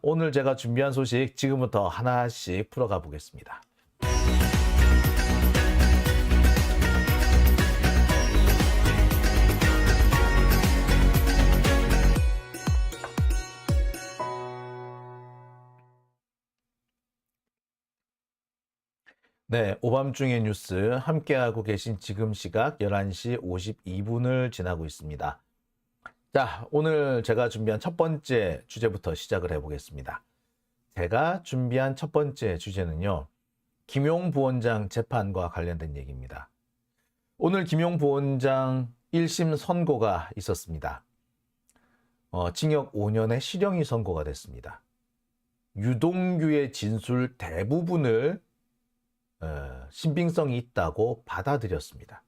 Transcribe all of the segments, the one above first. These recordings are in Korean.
오늘 제가 준비한 소식 지금부터 하나씩 풀어가 보겠습니다. 네, 오밤중의 뉴스 함께하고 계신 지금 시각 11시 52분을 지나고 있습니다. 자, 오늘 제가 준비한 첫 번째 주제부터 시작을 해보겠습니다. 제가 준비한 첫 번째 주제는요, 김용 부원장 재판과 관련된 얘기입니다. 오늘 김용 부원장 1심 선고가 있었습니다. 징역 5년의 실형이 선고가 됐습니다. 유동규의 진술 대부분을 신빙성이 있다고 받아들였습니다.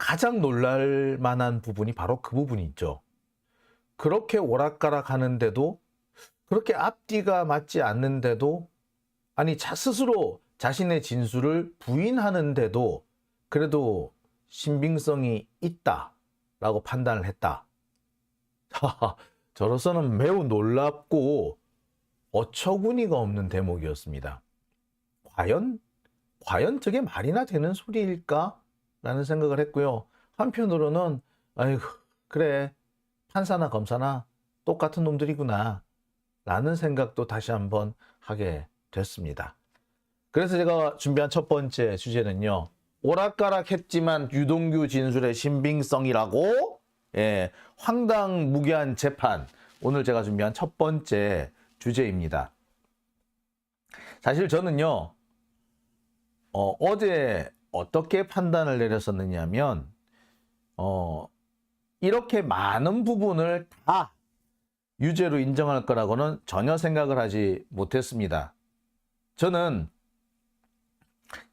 가장 놀랄 만한 부분이 바로 그 부분이죠. 그렇게 오락가락 하는데도, 그렇게 앞뒤가 맞지 않는데도, 아니 스스로 자신의 진술을 부인하는데도 그래도 신빙성이 있다라고 판단을 했다. 저로서는 매우 놀랍고 어처구니가 없는 대목이었습니다. 과연 저게 말이나 되는 소리일까? 라는 생각을 했고요. 한편으로는 아이고 그래 판사나 검사나 똑같은 놈들이구나 라는 생각도 다시 한번 하게 됐습니다. 그래서 제가 준비한 첫 번째 주제는요, 오락가락했지만 유동규 진술의 신빙성이라고 황당무계한 재판, 오늘 제가 준비한 첫 번째 주제입니다. 사실 저는요 어제 어떻게 판단을 내렸었느냐면 이렇게 많은 부분을 다 유죄로 인정할 거라고는 전혀 생각을 하지 못했습니다. 저는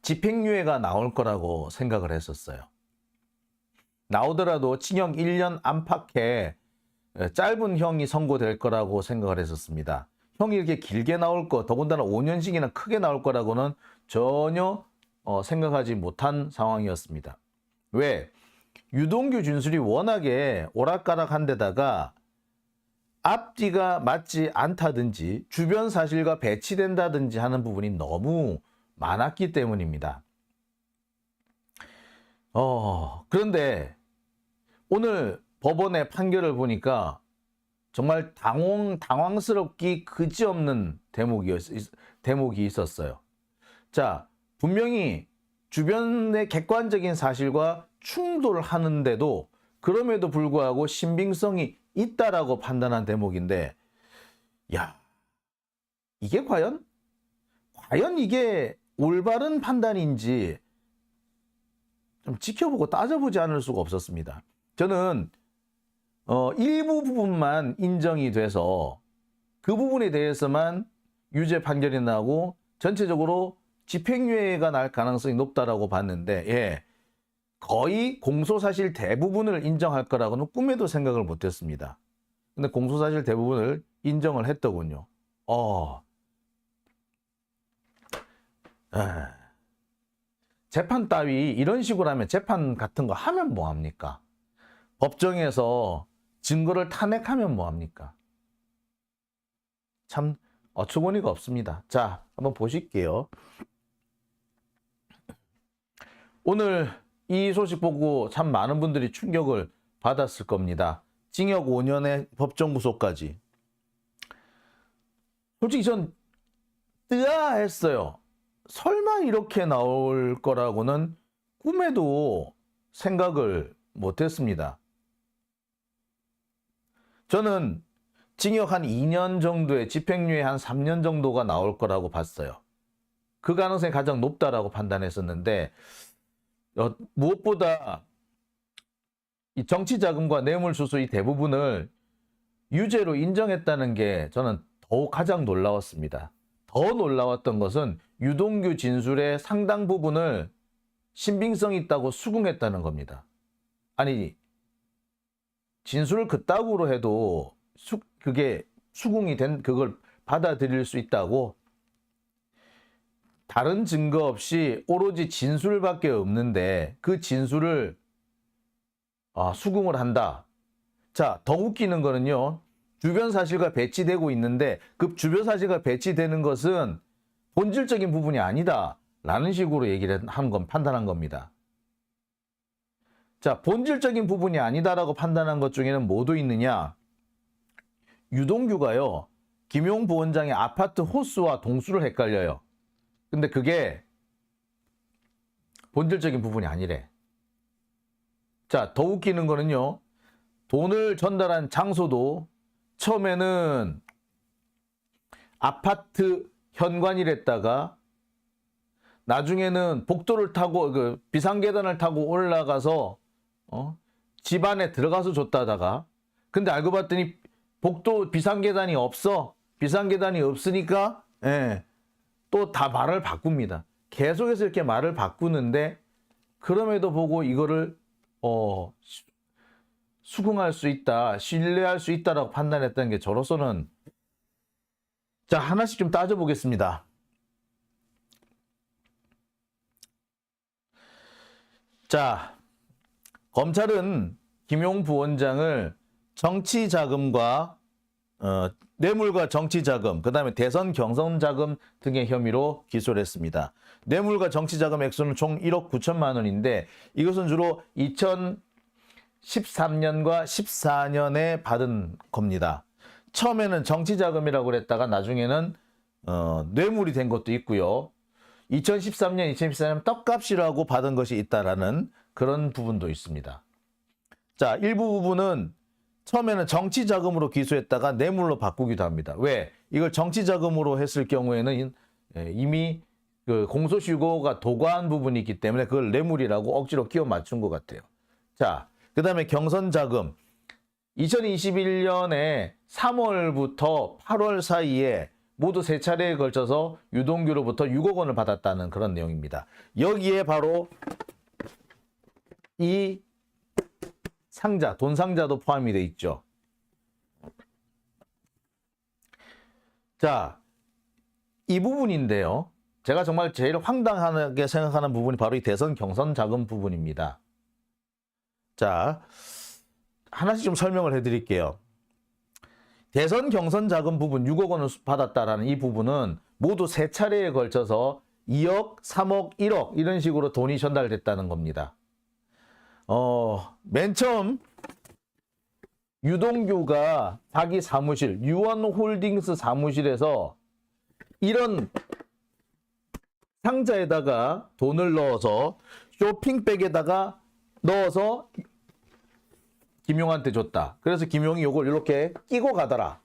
집행유예가 나올 거라고 생각을 했었어요. 나오더라도 징역 1년 안팎의 짧은 형이 선고될 거라고 생각을 했었습니다. 형이 이렇게 길게 나올 거, 더군다나 5년씩이나 크게 나올 거라고는 전혀 생각하지 못한 상황이었습니다. 왜? 유동규 진술이 워낙에 오락가락한 데다가 앞뒤가 맞지 않다든지 주변 사실과 배치된다든지 하는 부분이 너무 많았기 때문입니다. 그런데 오늘 법원의 판결을 보니까 정말 당황스럽기 그지없는 대목이 있었어요. 자, 분명히 주변의 객관적인 사실과 충돌하는데도 그럼에도 불구하고 신빙성이 있다라고 판단한 대목인데, 야, 이게 과연 이게 올바른 판단인지 좀 지켜보고 따져보지 않을 수가 없었습니다. 저는 일부 부분만 인정이 돼서 그 부분에 대해서만 유죄 판결이 나고 전체적으로 집행유예가 날 가능성이 높다라고 봤는데, 거의 공소사실 대부분을 인정할 거라고는 꿈에도 생각을 못했습니다. 근데 공소사실 대부분을 인정을 했더군요. 재판 따위 이런 식으로 하면, 재판 같은 거 하면 뭐합니까? 법정에서 증거를 탄핵하면 뭐합니까? 참 어처구니가 없습니다. 자, 한번 보실게요. 오늘 이 소식 보고 참 많은 분들이 충격을 받았을 겁니다. 징역 5년의 법정 구속까지. 솔직히 전 뜨아했어요. 설마 이렇게 나올 거라고는 꿈에도 생각을 못했습니다. 저는 징역 한 2년 정도에 집행유예 한 3년 정도가 나올 거라고 봤어요. 그 가능성이 가장 높다라고 판단했었는데, 무엇보다 이 정치자금과 뇌물수수 이 대부분을 유죄로 인정했다는 게 저는 더욱 가장 놀라웠습니다. 더 놀라웠던 것은 유동규 진술의 상당 부분을 신빙성 있다고 수긍했다는 겁니다. 아니, 진술을 그따구로 해도 그게 수긍이 된, 그걸 받아들일 수 있다고? 다른 증거 없이 오로지 진술밖에 없는데 그 진술을 수긍을 한다. 자, 더 웃기는 거는요, 주변 사실과 배치되고 있는데 그 주변 사실과 배치되는 것은 본질적인 부분이 아니다라는 식으로 얘기를 한 건 판단한 겁니다. 자, 본질적인 부분이 아니다라고 판단한 것 중에는 뭐도 있느냐? 유동규가요, 김용 부원장의 아파트 호수와 동수를 헷갈려요. 근데 그게 본질적인 부분이 아니래. 자, 더 웃기는 거는요, 돈을 전달한 장소도 처음에는 아파트 현관이랬다가 나중에는 복도를 타고 그 비상계단을 타고 올라가서 집 안에 들어가서 줬다다가, 근데 알고 봤더니 복도 비상계단이 없어. 비상계단이 없으니까 또 다 말을 바꿉니다. 계속해서 이렇게 말을 바꾸는데 그럼에도 보고 이거를 수긍할 수 있다, 신뢰할 수 있다라고 판단했다는 게 저로서는, 자, 하나씩 좀 따져보겠습니다. 자, 검찰은 김용 부원장을 정치자금과 뇌물과 정치자금, 그 다음에 대선 경선자금 등의 혐의로 기소를 했습니다. 뇌물과 정치자금 액수는 총 1억 9천만 원인데 이것은 주로 2013년과 14년에 받은 겁니다. 처음에는 정치자금이라고 그랬다가 나중에는 뇌물이 된 것도 있고요. 2013년, 2014년 떡값이라고 받은 것이 있다라는 그런 부분도 있습니다. 자, 일부 부분은 처음에는 정치자금으로 기소했다가 뇌물로 바꾸기도 합니다. 왜? 이걸 정치자금으로 했을 경우에는 이미 그 공소시효가 도과한 부분이 있기 때문에 그걸 뇌물이라고 억지로 끼워 맞춘 것 같아요. 자, 그 다음에 경선자금. 2021년에 3월부터 8월 사이에 모두 3차례에 걸쳐서 유동규로부터 6억 원을 받았다는 그런 내용입니다. 여기에 바로 이 상자, 돈 상자도 포함이 돼 있죠. 자, 이 부분인데요. 제가 정말 제일 황당하게 생각하는 부분이 바로 이 대선 경선 자금 부분입니다. 자, 하나씩 좀 설명을 해드릴게요. 대선 경선 자금 부분 6억 원을 받았다라는 이 부분은 모두 3차례에 걸쳐서 2억, 3억, 1억 이런 식으로 돈이 전달됐다는 겁니다. 맨 처음 유동규가 자기 사무실, 유원홀딩스 사무실에서 이런 상자에다가 돈을 넣어서 쇼핑백에다가 넣어서 김용한테 줬다. 그래서 김용이 요걸 이렇게 끼고 가더라.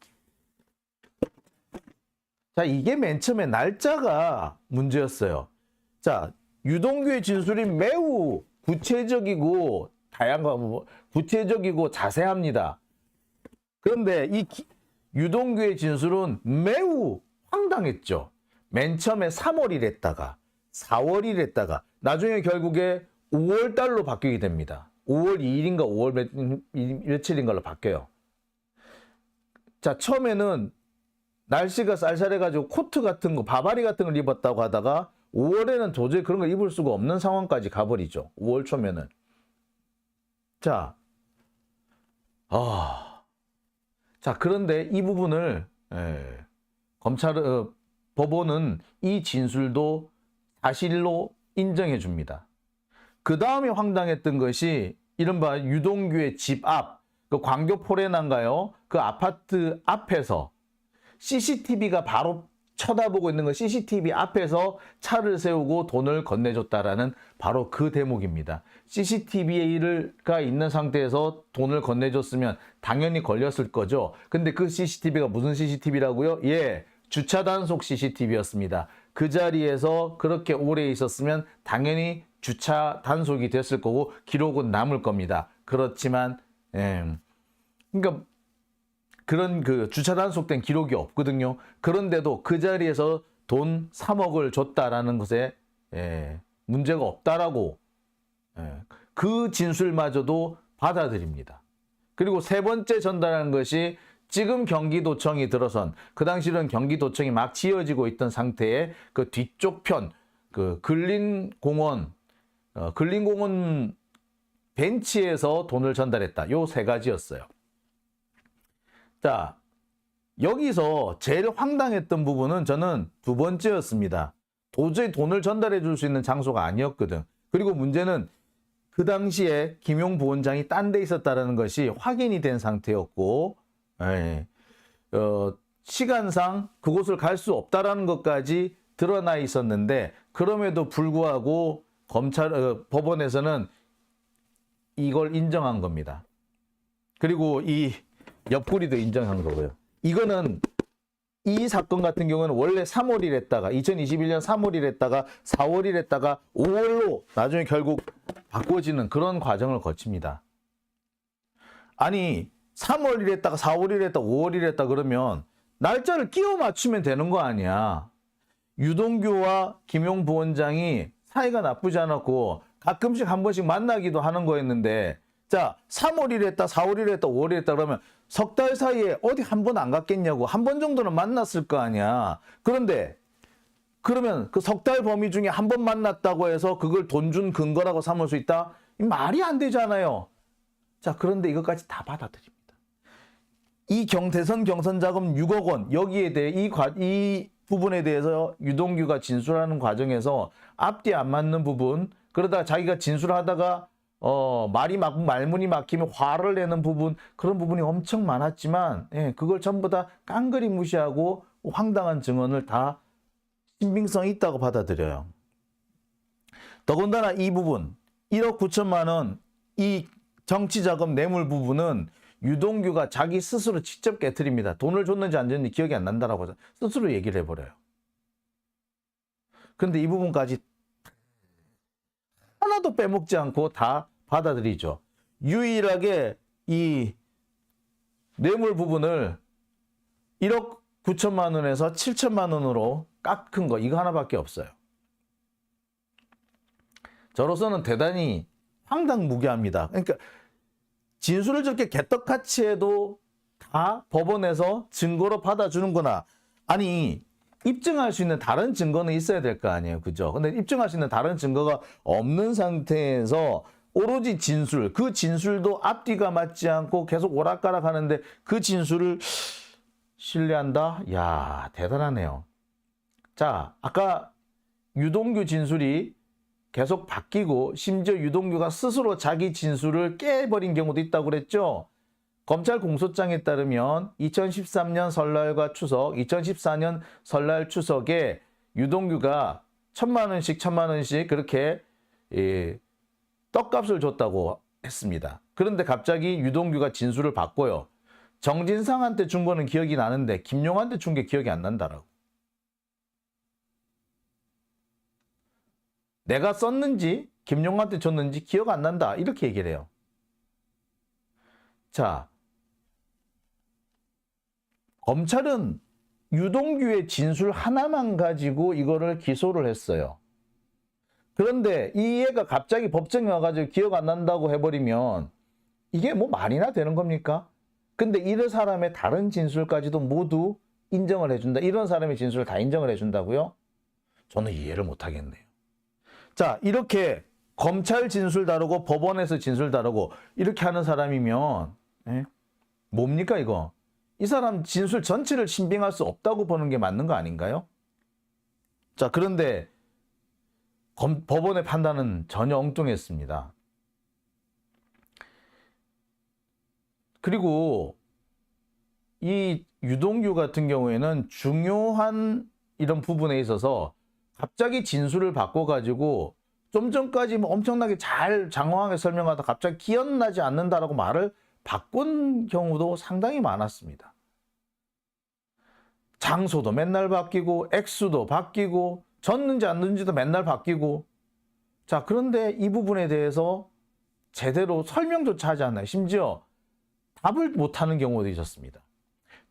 자, 이게 맨 처음에 날짜가 문제였어요. 자, 유동규의 진술이 매우 구체적이고 다양하고 구체적이고 자세합니다. 그런데 이 유동규의 진술은 매우 황당했죠. 맨 처음에 3월이랬다가 4월이랬다가 나중에 결국에 5월 달로 바뀌게 됩니다. 5월 2일인가 5월 며칠인 걸로 바뀌어요. 자, 처음에는 날씨가 쌀쌀해가지고 코트 같은 거, 바바리 같은 걸 입었다고 하다가 5월에는 도저히 그런 걸 입을 수가 없는 상황까지 가버리죠. 5월 초면은. 자, 자, 그런데 이 부분을 법원은 이 진술도 사실로 인정해 줍니다. 그 다음에 황당했던 것이 이른바 유동규의 집 앞, 그 광교포레나인가요? 그 아파트 앞에서 CCTV가 바로 쳐다보고 있는 거, CCTV 앞에서 차를 세우고 돈을 건네줬다라는 바로 그 대목입니다. CCTV가 있는 상태에서 돈을 건네줬으면 당연히 걸렸을 거죠. 근데 그 CCTV가 무슨 CCTV라고요? 예, 주차 단속 CCTV였습니다. 그 자리에서 그렇게 오래 있었으면 당연히 주차 단속이 됐을 거고 기록은 남을 겁니다. 그렇지만 그러니까 그런 그 주차 단속된 기록이 없거든요. 그런데도 그 자리에서 돈 3억을 줬다라는 것에 문제가 없다라고 그 진술마저도 받아들입니다. 그리고 세 번째 전달한 것이 지금 경기도청이 들어선, 그 당시는 경기도청이 막 지어지고 있던 상태에 그 뒤쪽 편, 그 근린공원 벤치에서 돈을 전달했다. 요 세 가지였어요. 자, 여기서 제일 황당했던 부분은 저는 두 번째였습니다. 도저히 돈을 전달해 줄 수 있는 장소가 아니었거든. 그리고 문제는 그 당시에 김용 부원장이 딴 데 있었다는 것이 확인이 된 상태였고, 시간상 그곳을 갈 수 없다라는 것까지 드러나 있었는데, 그럼에도 불구하고 법원에서는 이걸 인정한 겁니다. 그리고 이 옆구리도 인정한 거고요. 이거는 이 사건 같은 경우는 원래 3월 1일 했다가 2021년 3월 1일 했다가 4월 1일 했다가 5월로 나중에 결국 바꿔지는 그런 과정을 거칩니다. 아니 3월 1일 했다가 4월 1일 했다가 5월 1일 했다 그러면 날짜를 끼워 맞추면 되는 거 아니야. 유동규와 김용 부원장이 사이가 나쁘지 않았고 가끔씩 한 번씩 만나기도 하는 거였는데, 자 3월 1일 했다 4월 1일 했다 5월 1일 했다 그러면 석 달 사이에 어디 한 번 안 갔겠냐고. 한 번 정도는 만났을 거 아니야. 그런데 그러면 그 석 달 범위 중에 한 번 만났다고 해서 그걸 돈 준 근거라고 삼을 수 있다? 이 말이 안 되잖아요. 자, 그런데 이것까지 다 받아들입니다. 이 대선 경선 자금 6억 원 여기에 대해 이 부분에 대해서 유동규가 진술하는 과정에서 앞뒤 안 맞는 부분, 그러다가 자기가 진술하다가 말문이 막히면 화를 내는 부분, 그런 부분이 엄청 많았지만, 그걸 전부 다 깡그리 무시하고 황당한 증언을 다 신빙성이 있다고 받아들여요. 더군다나 이 부분, 1억 9천만 원, 이 정치자금 뇌물 부분은 유동규가 자기 스스로 직접 깨트립니다. 돈을 줬는지 안 줬는지 기억이 안 난다라고 스스로 얘기를 해버려요. 근데 이 부분까지 하나도 빼먹지 않고 다 받아들이죠. 유일하게 이 뇌물 부분을 1억 9천만 원에서 7천만 원으로 깎은 거 이거 하나밖에 없어요. 저로서는 대단히 황당무계합니다. 그러니까 진술을 저렇게 개떡같이 해도 다 법원에서 증거로 받아주는구나. 아니 입증할 수 있는 다른 증거는 있어야 될 거 아니에요. 그죠? 근데 입증할 수 있는 다른 증거가 없는 상태에서 오로지 진술, 그 진술도 앞뒤가 맞지 않고 계속 오락가락 하는데 그 진술을 신뢰한다? 야, 대단하네요. 자, 아까 유동규 진술이 계속 바뀌고 심지어 유동규가 스스로 자기 진술을 깨버린 경우도 있다고 그랬죠. 검찰 공소장에 따르면 2013년 설날과 추석, 2014년 설날 추석에 유동규가 1,000만 원씩 그렇게 떡값을 줬다고 했습니다. 그런데 갑자기 유동규가 진술을 바꿔요. 정진상한테 준 거는 기억이 나는데 김용한테 준 게 기억이 안 난다라고. 내가 썼는지 김용한테 줬는지 기억 안 난다 이렇게 얘기를 해요. 자, 검찰은 유동규의 진술 하나만 가지고 이거를 기소를 했어요. 그런데 이 애가 갑자기 법정에 와가지고 기억 안 난다고 해버리면 이게 뭐 말이나 되는 겁니까? 근데 이런 사람의 다른 진술까지도 모두 인정을 해준다. 이런 사람의 진술을 다 인정을 해준다고요? 저는 이해를 못하겠네요. 자, 이렇게 검찰 진술 다르고 법원에서 진술 다르고 이렇게 하는 사람이면 뭡니까 이거? 이 사람 진술 전체를 신빙할 수 없다고 보는 게 맞는 거 아닌가요? 자, 그런데 법원의 판단은 전혀 엉뚱했습니다. 그리고 이 유동규 같은 경우에는 중요한 이런 부분에 있어서 갑자기 진술을 바꿔가지고 좀 전까지 뭐 엄청나게 잘 장황하게 설명하다 갑자기 기억나지 않는다라고 말을 바꾼 경우도 상당히 많았습니다. 장소도 맨날 바뀌고 액수도 바뀌고 졌는지 안 졌는지도 맨날 바뀌고. 자, 그런데 이 부분에 대해서 제대로 설명조차 하지 않나요? 심지어 답을 못하는 경우도 있었습니다.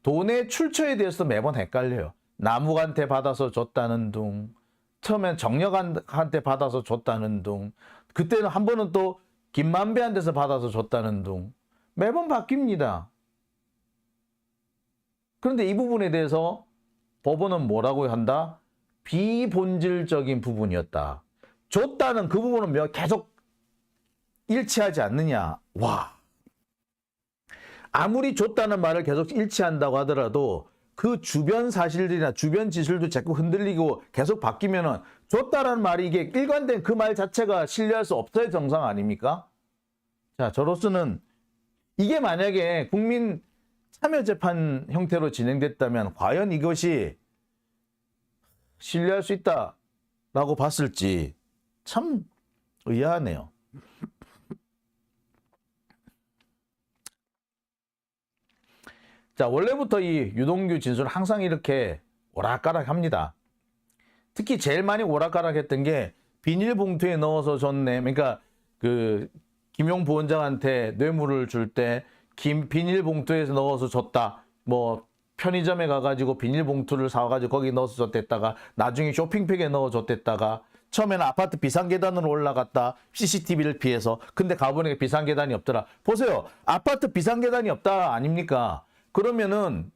돈의 출처에 대해서 매번 헷갈려요. 남욱한테 받아서 줬다는 둥, 처음엔 정력한테 받아서 줬다는 둥, 그때는 한 번은 또 김만배한테서 받아서 줬다는 둥, 매번 바뀝니다. 그런데 이 부분에 대해서 법원은 뭐라고 한다? 비본질적인 부분이었다. 줬다는 그 부분은 계속 일치하지 않느냐. 와. 아무리 줬다는 말을 계속 일치한다고 하더라도 그 주변 사실들이나 주변 지술도 자꾸 흔들리고 계속 바뀌면은 줬다라는 말이 이게 일관된 그 말 자체가 신뢰할 수 없어야 정상 아닙니까? 자, 저로서는 이게 만약에 국민 참여재판 형태로 진행됐다면 과연 이것이 신뢰할 수 있다라고 봤을지 참 의아하네요. 자, 원래부터 이 유동규 진술은 항상 이렇게 오락가락합니다. 특히 제일 많이 오락가락했던 게 비닐봉투에 넣어서 줬네. 그러니까 그 김용 부원장한테 뇌물을 줄 때 비닐봉투에서 넣어서 줬다. 뭐 편의점에 가가지고 비닐봉투를 사와가지고 거기 넣어서 줬댔다가 나중에 쇼핑백에 넣어 줬댔다가 처음에는 아파트 비상계단으로 올라갔다. CCTV를 피해서. 근데 가보니까 비상계단이 없더라. 보세요. 아파트 비상계단이 없다 아닙니까? 그러면은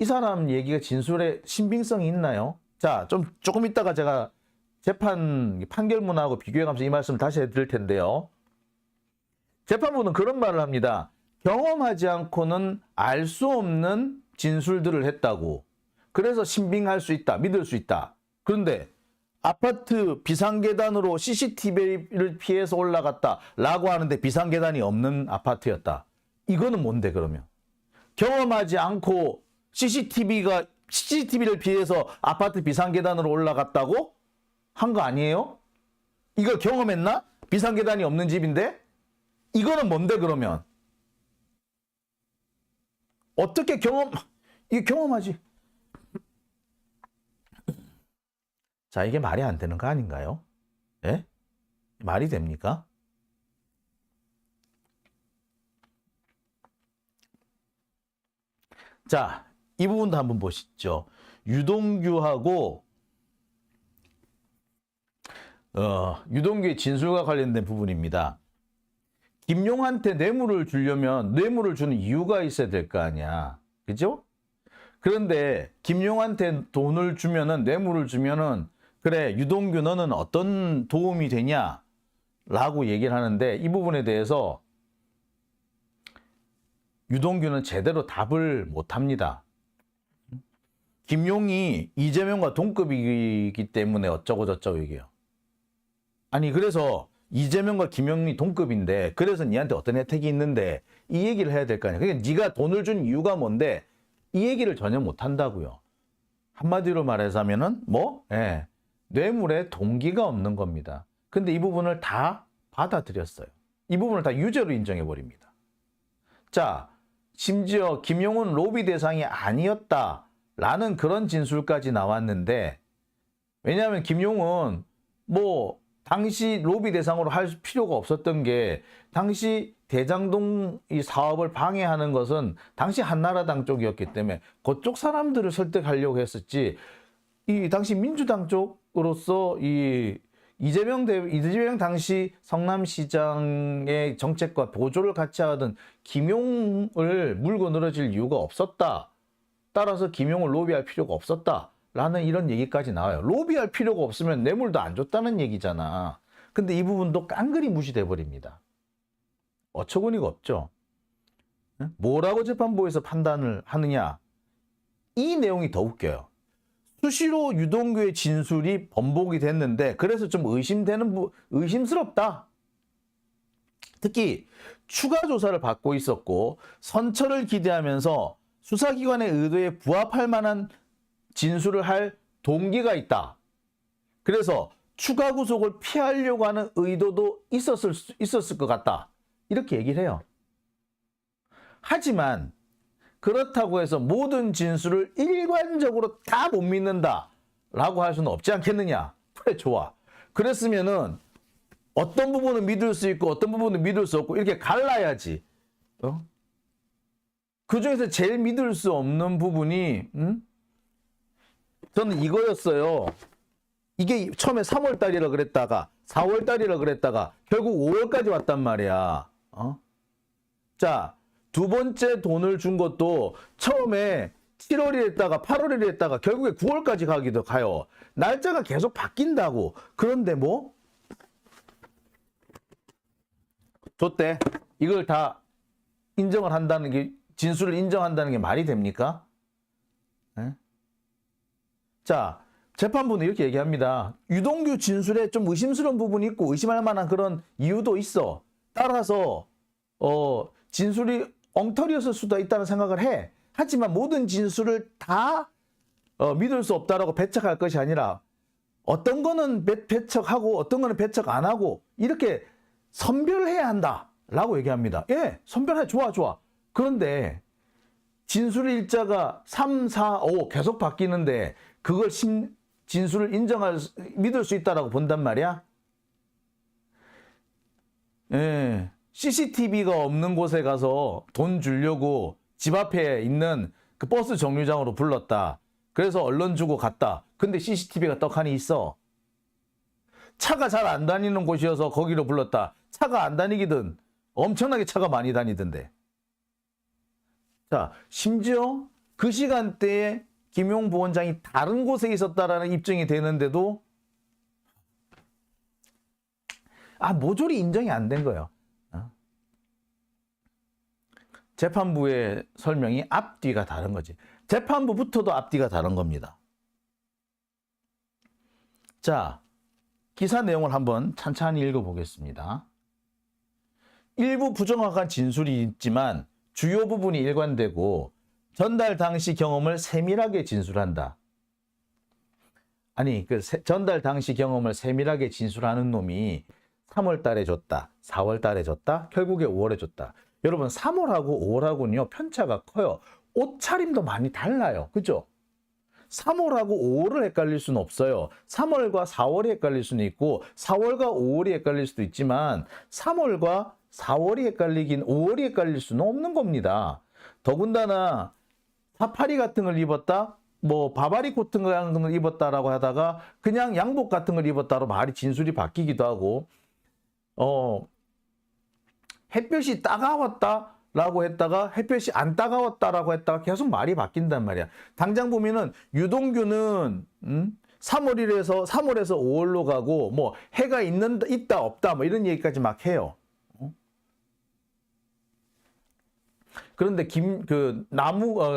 이 사람 얘기가 진술에 신빙성이 있나요? 자, 조금 있다가 제가 재판 판결문하고 비교해가면서 이 말씀을 다시 해드릴 텐데요. 재판부는 그런 말을 합니다. 경험하지 않고는 알 수 없는 진술들을 했다고. 그래서 신빙할 수 있다. 믿을 수 있다. 그런데 아파트 비상계단으로 CCTV를 피해서 올라갔다라고 하는데 비상계단이 없는 아파트였다. 이거는 뭔데 그러면? 경험하지 않고 CCTV를 피해서 아파트 비상계단으로 올라갔다고 한 거 아니에요? 이걸 경험했나? 비상계단이 없는 집인데? 이거는 뭔데 그러면? 어떻게 이게 경험하지? 자, 이게 말이 안 되는 거 아닌가요? 예? 말이 됩니까? 자, 이 부분도 한번 보시죠. 유동규하고 유동규의 진술과 관련된 부분입니다. 김용한테 뇌물을 주려면 뇌물을 주는 이유가 있어야 될 거 아니야. 그죠? 그런데 김용한테 돈을 주면은 뇌물을 주면은 그래 유동규 너는 어떤 도움이 되냐? 라고 얘기를 하는데 이 부분에 대해서 유동규는 제대로 답을 못합니다. 김용이 이재명과 동급이기 때문에 어쩌고 저쩌고 얘기해요. 아니 그래서 이재명과 김용이 동급인데 그래서 니한테 어떤 혜택이 있는데 이 얘기를 해야 될 거 아니야. 그러니까 네가 돈을 준 이유가 뭔데 이 얘기를 전혀 못한다고요. 한마디로 말해서면은 뇌물에 동기가 없는 겁니다. 근데 이 부분을 다 받아들였어요. 이 부분을 다 유죄로 인정해버립니다. 자, 심지어 김용은 로비 대상이 아니었다라는 그런 진술까지 나왔는데 왜냐하면 김용은 당시 로비 대상으로 할 필요가 없었던 게 당시 대장동 이 사업을 방해하는 것은 당시 한나라당 쪽이었기 때문에 그쪽 사람들을 설득하려고 했었지 이 당시 민주당 쪽으로서 이 이재명 당시 성남시장의 정책과 보조를 같이 하던 김용을 물고 늘어질 이유가 없었다. 따라서 김용을 로비할 필요가 없었다. 라는 이런 얘기까지 나와요. 로비할 필요가 없으면 뇌물도 안 줬다는 얘기잖아. 근데 이 부분도 깡그리 무시돼 버립니다. 어처구니가 없죠. 뭐라고 재판부에서 판단을 하느냐. 이 내용이 더 웃겨요. 수시로 유동규의 진술이 번복이 됐는데 그래서 좀 의심스럽다. 특히 추가 조사를 받고 있었고 선처를 기대하면서 수사기관의 의도에 부합할 만한 진술을 할 동기가 있다. 그래서 추가 구속을 피하려고 하는 의도도 있었을 것 같다. 이렇게 얘기를 해요. 하지만 그렇다고 해서 모든 진술을 일관적으로 다 못 믿는다 라고 할 수는 없지 않겠느냐. 그래 좋아. 그랬으면은 어떤 부분은 믿을 수 있고 어떤 부분은 믿을 수 없고 이렇게 갈라야지. 그중에서 제일 믿을 수 없는 부분이 저는 이거였어요. 이게 처음에 3월 달이라 그랬다가 4월 달이라 그랬다가 결국 5월까지 왔단 말이야. 자, 두 번째 돈을 준 것도 처음에 7월이 했다가 8월이 했다가 결국에 9월까지 가기도 가요. 날짜가 계속 바뀐다고. 그런데 줬대. 이걸 다 인정을 한다는 게 진술을 인정한다는 게 말이 됩니까? 네? 자, 재판부는 이렇게 얘기합니다. 유동규 진술에 좀 의심스러운 부분이 있고 의심할 만한 그런 이유도 있어. 따라서 진술이 엉터리였을 수도 있다는 생각을 해. 하지만 모든 진술을 다 믿을 수 없다라고 배척할 것이 아니라 어떤 거는 배척하고 어떤 거는 배척 안 하고 이렇게 선별해야 한다라고 얘기합니다. 예, 선별해. 좋아. 그런데 진술 일자가 3, 4, 5 계속 바뀌는데 그걸 진술을 믿을 수 있다라고 본단 말이야. 예, CCTV가 없는 곳에 가서 돈 주려고 집 앞에 있는 그 버스 정류장으로 불렀다. 그래서 언론 주고 갔다. 근데 CCTV가 떡하니 있어. 차가 잘 안 다니는 곳이어서 거기로 불렀다. 차가 안 다니기든 엄청나게 차가 많이 다니던데. 자, 심지어 그 시간대에 김용 부원장이 다른 곳에 있었다라는 입증이 되는데도 모조리 인정이 안 된 거예요. 재판부의 설명이 앞뒤가 다른 거지. 재판부부터도 앞뒤가 다른 겁니다. 자, 기사 내용을 한번 찬찬히 읽어보겠습니다. 일부 부정확한 진술이 있지만 주요 부분이 일관되고 전달 당시 경험을 세밀하게 진술한다. 아니, 전달 당시 경험을 세밀하게 진술하는 놈이 3월 달에 줬다, 4월 달에 줬다, 결국에 5월에 줬다. 여러분, 3월하고 5월하고는요, 편차가 커요. 옷차림도 많이 달라요. 그죠? 3월하고 5월을 헷갈릴 수는 없어요. 3월과 4월이 헷갈릴 수는 있고 4월과 5월이 헷갈릴 수도 있지만 3월과 4월이 헷갈리긴 5월이 헷갈릴 수는 없는 겁니다. 더군다나 사파리 같은 걸 입었다, 뭐 바바리 코트 같은 걸 입었다라고 하다가 그냥 양복 같은 걸 입었다로 말이 진술이 바뀌기도 하고, 햇볕이 따가웠다라고 했다가 햇볕이 안 따가웠다라고 했다가 계속 말이 바뀐단 말이야. 당장 보면은 유동규는 3월에서 5월로 가고 뭐 해가 있다 없다 뭐 이런 얘기까지 막 해요. 그런데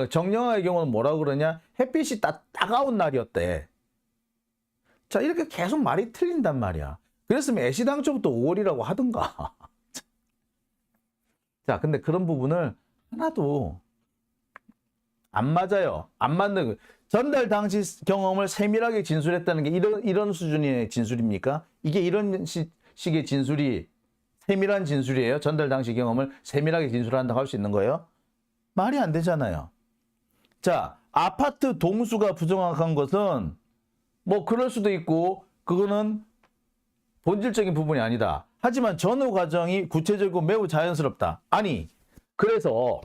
정영아의 경우는 뭐라고 그러냐? 햇빛이 따가운 날이었대. 자, 이렇게 계속 말이 틀린단 말이야. 그랬으면 애시당초부터 5월이라고 하든가. 자, 근데 그런 부분을 하나도 안 맞아요. 안 맞는, 전달 당시 경험을 세밀하게 진술했다는 게 이런 수준의 진술입니까? 이게 이런 식의 진술이 세밀한 진술이에요? 전달 당시 경험을 세밀하게 진술한다고 할 수 있는 거예요? 말이 안 되잖아요. 자, 아파트 동수가 부정확한 것은 뭐 그럴 수도 있고 그거는 본질적인 부분이 아니다. 하지만 전후 과정이 구체적이고 매우 자연스럽다. 아니, 그래서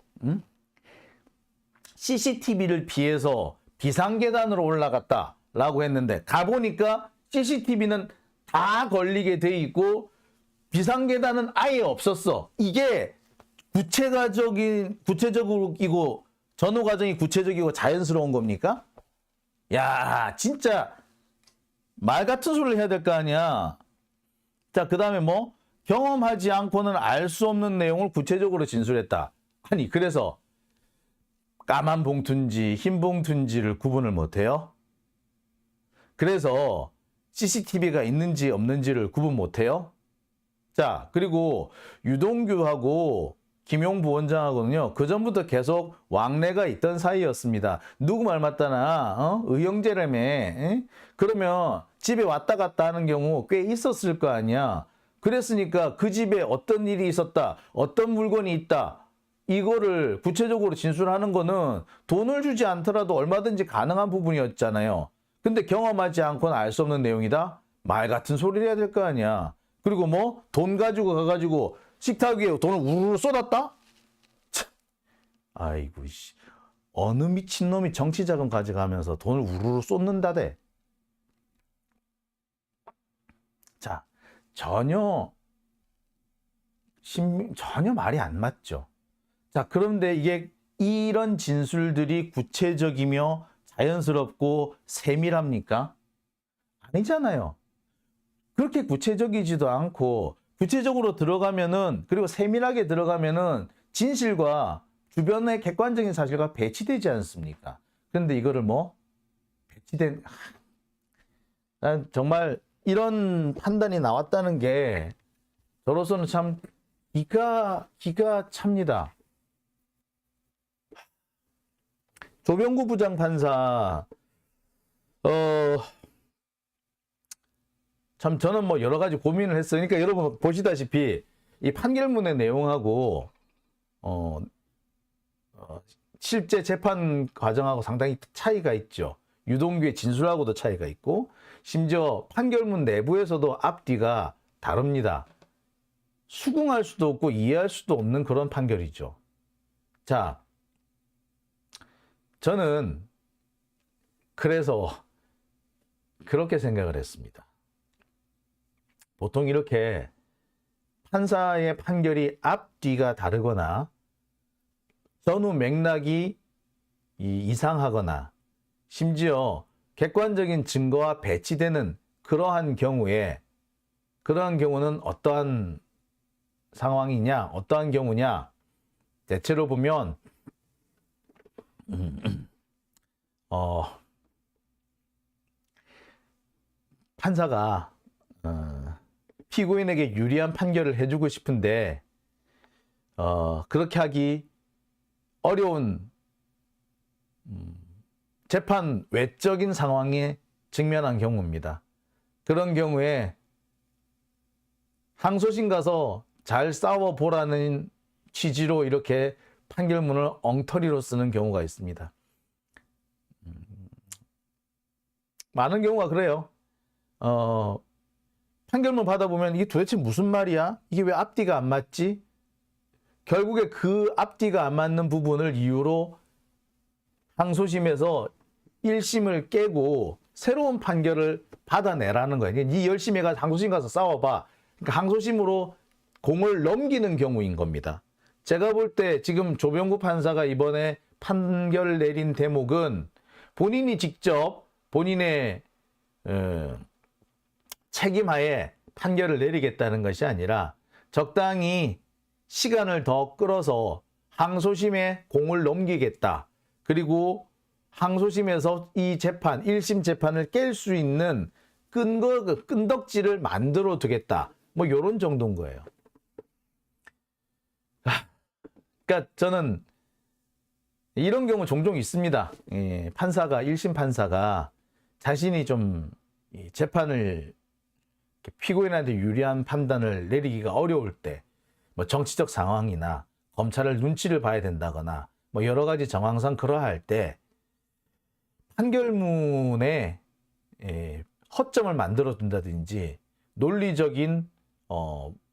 CCTV를 피해서 비상계단으로 올라갔다라고 했는데 가보니까 CCTV는 다 걸리게 돼 있고 비상계단은 아예 없었어. 이게 구체적이고 전후 과정이 구체적이고 자연스러운 겁니까? 야, 진짜 말 같은 소리를 해야 될 거 아니야. 자, 그 다음에 뭐 경험하지 않고는 알 수 없는 내용을 구체적으로 진술했다. 아니, 그래서 까만 봉투인지 흰 봉투인지를 구분을 못해요? 그래서 CCTV가 있는지 없는지를 구분 못해요? 자, 그리고 유동규하고 김용 부원장하고는요, 그전부터 계속 왕래가 있던 사이였습니다. 누구 말 맞다나, 의형제라며, 그러면 집에 왔다 갔다 하는 경우 꽤 있었을 거 아니야. 그랬으니까 그 집에 어떤 일이 있었다, 어떤 물건이 있다, 이거를 구체적으로 진술하는 거는 돈을 주지 않더라도 얼마든지 가능한 부분이었잖아요. 근데 경험하지 않고는 알 수 없는 내용이다? 말 같은 소리를 해야 될 거 아니야. 그리고 뭐 돈 가지고 가가지고 식탁 위에 돈을 우르르 쏟았다? 참. 아이고, 씨. 어느 미친놈이 정치 자금 가져가면서 돈을 우르르 쏟는다대. 자, 전혀 말이 안 맞죠. 자, 그런데 이런 진술들이 구체적이며 자연스럽고 세밀합니까? 아니잖아요. 그렇게 구체적이지도 않고 구체적으로 들어가면은, 그리고 세밀하게 들어가면은 진실과 주변에 객관적인 사실과 배치되지 않습니까? 그런데 이거를 뭐 배치된 난 정말 이런 판단이 나왔다는 게 저로서는 참 기가 찹니다. 조병구 부장판사 참 저는 뭐 여러 가지 고민을 했어요. 그러니까 여러분 보시다시피 이 판결문의 내용하고 실제 재판 과정하고 상당히 차이가 있죠. 유동규의 진술하고도 차이가 있고 심지어 판결문 내부에서도 앞뒤가 다릅니다. 수긍할 수도 없고 이해할 수도 없는 그런 판결이죠. 자, 저는 그래서 그렇게 생각을 했습니다. 보통 이렇게 판사의 판결이 앞뒤가 다르거나 전후 맥락이 이상하거나 심지어 객관적인 증거와 배치되는 그러한 경우는 어떠한 상황이냐, 어떠한 경우냐, 대체로 보면 판사가 피고인에게 유리한 판결을 해주고 싶은데 그렇게 하기 어려운 재판 외적인 상황에 직면한 경우입니다. 그런 경우에 항소심 가서 잘 싸워보라는 취지로 이렇게 판결문을 엉터리로 쓰는 경우가 있습니다. 많은 경우가 그래요. 판결문 받아보면 이게 도대체 무슨 말이야? 이게 왜 앞뒤가 안 맞지? 결국에 그 앞뒤가 안 맞는 부분을 이유로 항소심에서 1심을 깨고 새로운 판결을 받아내라는 거예요. 네 열심히 해가지고 항소심 가서 싸워봐. 그러니까 항소심으로 공을 넘기는 경우인 겁니다. 제가 볼 때 지금 조병구 판사가 이번에 판결을 내린 대목은 본인이 직접 본인의 책임하에 판결을 내리겠다는 것이 아니라 적당히 시간을 더 끌어서 항소심에 공을 넘기겠다. 그리고 항소심에서 이 재판, 1심 재판을 깰 수 있는 끈덕지를 만들어 두겠다. 뭐 이런 정도인 거예요. 그러니까 저는 이런 경우 종종 있습니다. 판사가 1심 판사가 자신이 좀 재판을 피고인한테 유리한 판단을 내리기가 어려울 때 뭐 정치적 상황이나 검찰을 눈치를 봐야 된다거나 뭐 여러 가지 정황상 그러할 때 판결문에 허점을 만들어 둔다든지 논리적인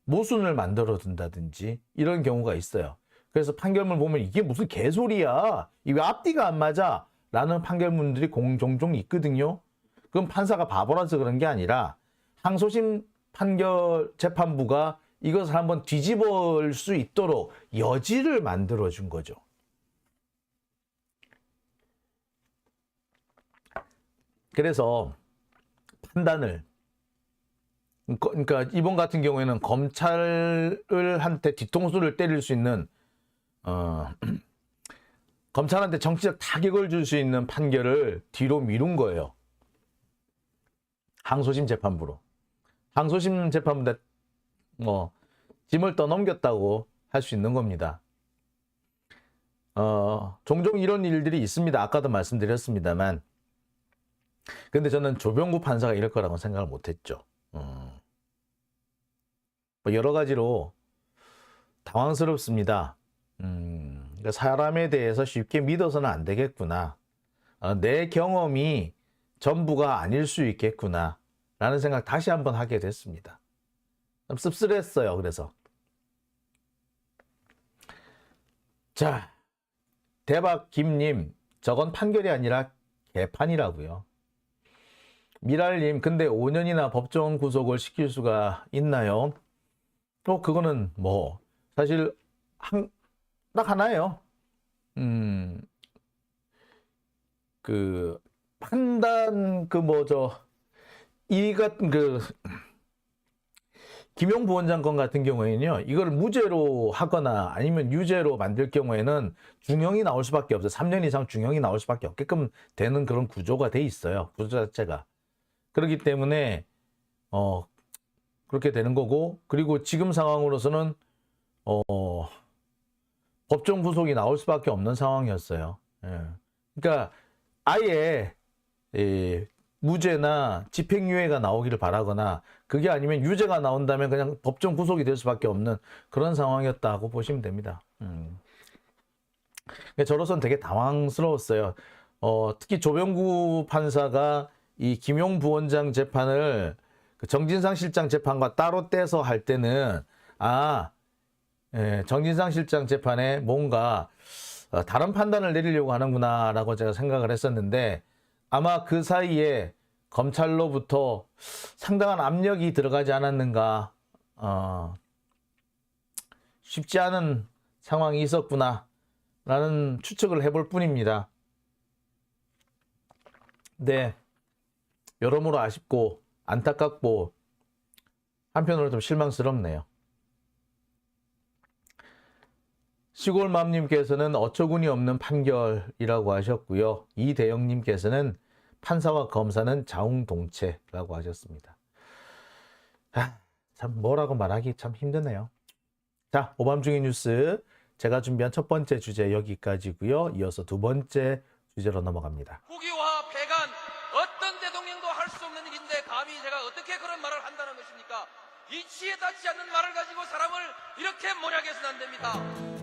모순을 만들어 둔다든지 이런 경우가 있어요. 그래서 판결문 보면 이게 무슨 개소리야, 이게 왜 앞뒤가 안 맞아 라는 판결문들이 종종 있거든요. 그건 판사가 바보라서 그런 게 아니라 항소심 판결 재판부가 이것을 한번 뒤집을 수 있도록 여지를 만들어 준 거죠. 그래서 판단을, 그러니까 이번 같은 경우에는 검찰한테 뒤통수를 때릴 수 있는 검찰한테 정치적 타격을 줄 수 있는 판결을 뒤로 미룬 거예요. 항소심 재판부로. 항소심 재판부에 뭐 짐을 떠넘겼다고 할 수 있는 겁니다. 종종 이런 일들이 있습니다. 아까도 말씀드렸습니다만. 근데 저는 조병구 판사가 이럴 거라고 생각을 못했죠. 뭐 여러 가지로 당황스럽습니다. 그러니까 사람에 대해서 쉽게 믿어서는 안 되겠구나. 내 경험이 전부가 아닐 수 있겠구나 라는 생각 다시 한번 하게 됐습니다. 좀 씁쓸했어요. 그래서 자, 대박 김님, 저건 판결이 아니라 개판이라고요. 미랄님, 근데 5년이나 법정 구속을 시킬 수가 있나요? 그거는 뭐 사실 딱 하나예요. 그 판단 이 같은 김용 부원장 건 같은 경우에는요, 이걸 무죄로 하거나 아니면 유죄로 만들 경우에는 중형이 나올 수밖에 없어요. 3년 이상 중형이 나올 수밖에 없게끔 되는 그런 구조가 돼 있어요. 구조 자체가. 그렇기 때문에 그렇게 되는 거고, 그리고 지금 상황으로서는 법정 구속이 나올 수밖에 없는 상황이었어요. 예. 그러니까 아예 무죄나 집행유예가 나오기를 바라거나, 그게 아니면 유죄가 나온다면 그냥 법정 구속이 될 수밖에 없는 그런 상황이었다고 보시면 됩니다. 저로서는 되게 당황스러웠어요. 특히 조병구 판사가 이 김용 부원장 재판을 그 정진상 실장 재판과 따로 떼서 할 때는 정진상 실장 재판에 뭔가 다른 판단을 내리려고 하는구나 라고 제가 생각을 했었는데, 아마 그 사이에 검찰로부터 상당한 압력이 들어가지 않았는가, 쉽지 않은 상황이 있었구나 라는 추측을 해볼 뿐입니다. 네, 여러모로 아쉽고 안타깝고 한편으로 좀 실망스럽네요. 시골맘님께서는 어처구니 없는 판결이라고 하셨고요. 이대영님께서는 판사와 검사는 자웅동체라고 하셨습니다. 참 뭐라고 말하기 참 힘드네요. 자, 오밤중의 뉴스 제가 준비한 첫 번째 주제 여기까지고요. 이어서 두 번째 주제로 넘어갑니다. 국유화 폐간 어떤 대통령도 할 수 없는 일인데 감히 제가 어떻게 그런 말을 한다는 것입니까? 이치에 닿지 않는 말을 가지고 사람을 이렇게 모략해서는 안 됩니다.